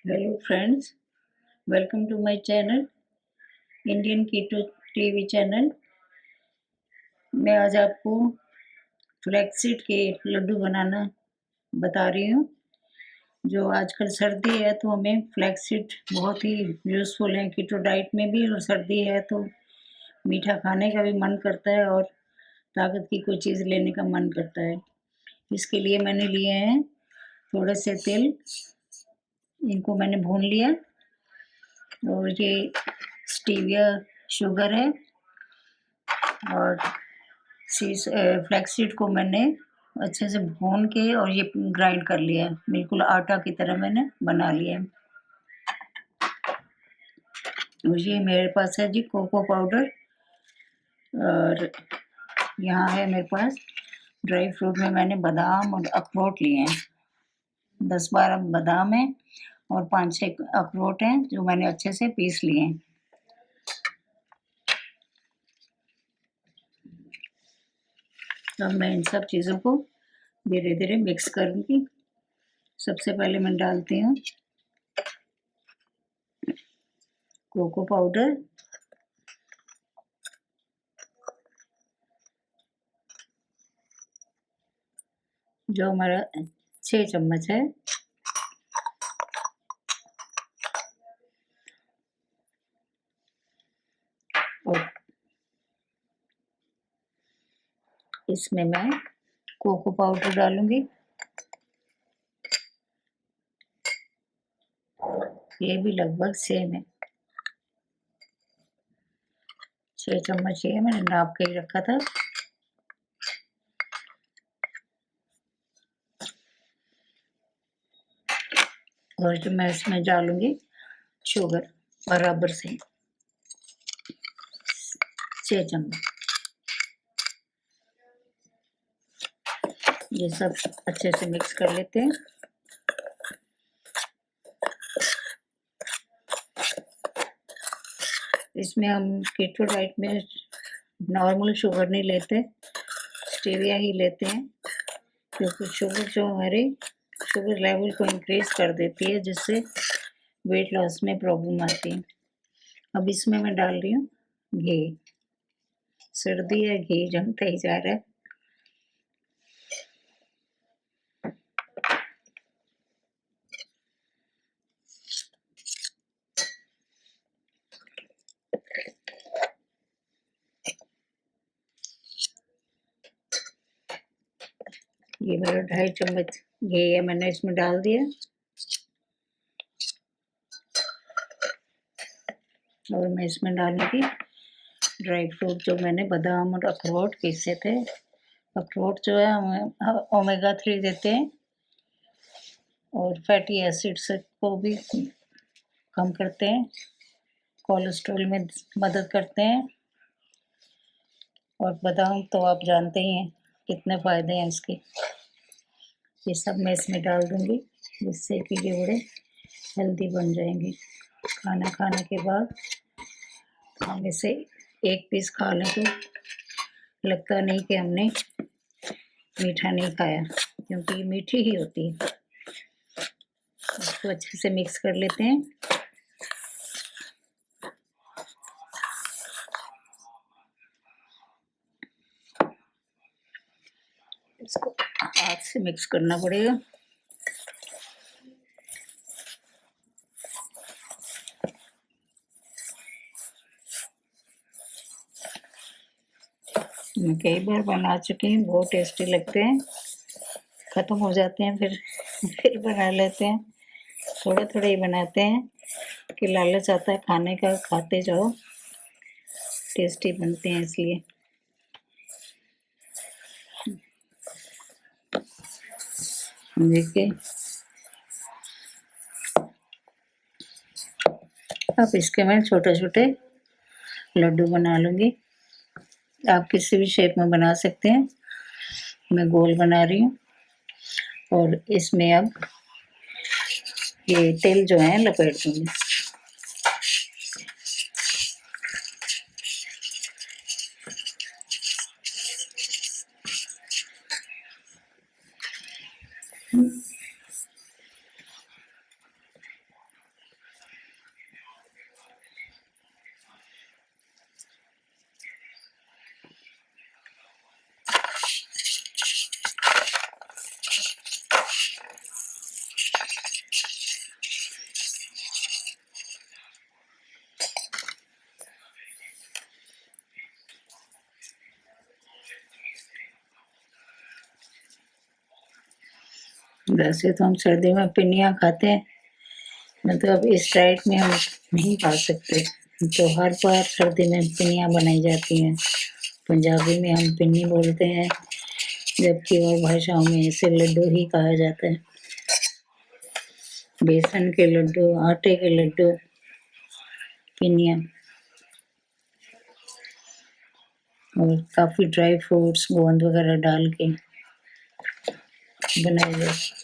Hello friends, welcome to my channel Indian keto TV channel. मैं आज आपको flaxseed के लड्डू बनाना बता रही हूँ। जो आजकल सर्दी है तो हमें फ्लैक्सीड बहुत ही यूज़फुल है कीटो डाइट में भी, और सर्दी है तो मीठा खाने का भी मन करता है और ताकत की कोई चीज़ लेने का मन करता है। इसके लिए मैंने लिए हैं थोड़े से तिल, इनको मैंने भून लिया, और ये स्टीविया शुगर है, और फ्लैक्सीड को मैंने अच्छे से भून के और ये ग्राइंड कर लिया है, बिल्कुल आटा की तरह मैंने बना लिया है। और ये मेरे पास है जी कोको पाउडर, और यहाँ है मेरे पास ड्राई फ्रूट में मैंने बादाम और अखरोट लिए हैं। 10-12 बादाम हैं और 5-6 अखरोट हैं जो मैंने अच्छे से पीस लिए हैं। अब मैं इन सब चीज़ों को धीरे धीरे मिक्स करूँगी। सबसे पहले मैं डालती हूँ कोको पाउडर, जो हमारा 6 चम्मच है। और इसमें मैं कोको पाउडर डालूंगी, ये भी लगभग सेम है, 6 चम्मच ये मैंने नाप के ही रखा था। और जो मैं इसमें डालूंगी शुगर बराबर से 6 चम्मच। ये सब अच्छे से मिक्स कर लेते हैं। इसमें हम कीटो डाइट में नॉर्मल शुगर नहीं लेते, स्टीविया ही लेते हैं, क्योंकि शुगर जो हमारे शुगर लेवल को इंक्रीज कर देती है, जिससे वेट लॉस में प्रॉब्लम आती है। अब इसमें मैं डाल रही हूँ घी। सर्दी है, घी जमता ही जा रहा है। ये मेरा 2.5 चम्मच घी है, मैंने इसमें डाल दिया। और मैं इसमें डालूंगी ड्राई फ्रूट, जो मैंने बादाम और अखरोट पीसे थे। अखरोट जो है हमें ओमेगा 3 देते हैं और फैटी एसिड्स को भी कम करते हैं, कोलेस्ट्रॉल में मदद करते हैं। और बादाम तो आप जानते ही हैं कितने फ़ायदे हैं इसके। ये सब मैं इसमें डाल दूंगी, जिससे कि ये बड़े हेल्दी बन जाएंगे। खाना खाने के बाद हम इसे एक पीस खा लें तो लगता नहीं कि हमने मीठा नहीं खाया, क्योंकि ये मीठी ही होती है। इसको अच्छे से मिक्स कर लेते हैं। इसको हाथ से मिक्स करना पड़ेगा। मैं कई बार बना चुकी हूँ, बहुत टेस्टी लगते हैं। ख़त्म हो जाते हैं फिर बना लेते हैं। थोड़े थोड़े ही बनाते हैं कि लालच आता है खाने का, खाते जाओ, टेस्टी बनते हैं इसलिए। देखिए, अब इसके मैं छोटे छोटे लड्डू बना लूँगी। आप किसी भी शेप में बना सकते हैं, मैं गोल बना रही हूँ। और इसमें अब ये तिल जो है लपेट दूँगी। वैसे तो हम सर्दी में पिनिया खाते हैं, मतलब अब इस डाइट में हम नहीं खा सकते। तो हर बार सर्दी में पिनिया बनाई जाती हैं। पंजाबी में हम पिन्नी बोलते हैं, जबकि और भाषाओं में इसे लड्डू ही कहा जाता है। बेसन के लड्डू, आटे के लड्डू, पिनिया, और काफ़ी ड्राई फ्रूट्स गोंद वगैरह डाल के बनाए जाते।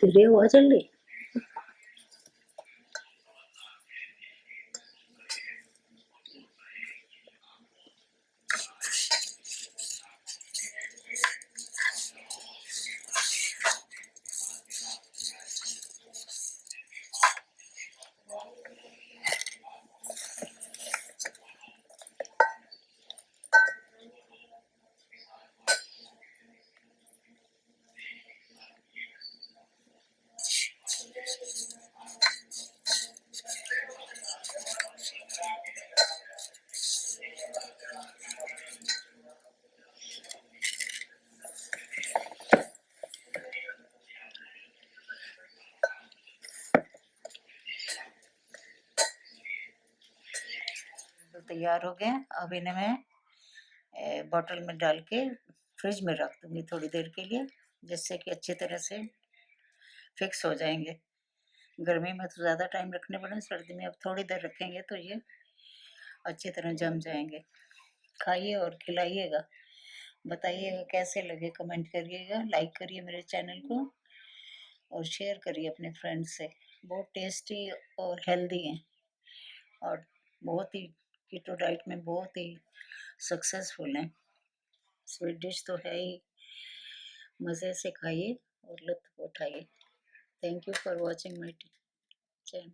तेरे हुआ चल रही। तो तैयार हो गए। अब इन्हें मैं बॉटल में डाल के फ्रिज में रख दूंगी थोड़ी देर के लिए, जिससे कि अच्छी तरह से फिक्स हो जाएंगे। गर्मी में तो ज़्यादा टाइम रखने पड़े, सर्दी में अब थोड़ी देर रखेंगे तो ये अच्छी तरह जम जाएंगे। खाइए और खिलाइएगा, बताइएगा कैसे लगे, कमेंट करिएगा, लाइक करिए मेरे चैनल को और शेयर करिए अपने फ्रेंड्स से। बहुत टेस्टी और हेल्दी हैं और बहुत ही कीटो डाइट में बहुत ही सक्सेसफुल हैं। स्वीट डिश तो है ही, मज़े से खाइए और लुत्फ़ उठाइए। Thank you for watching my channel.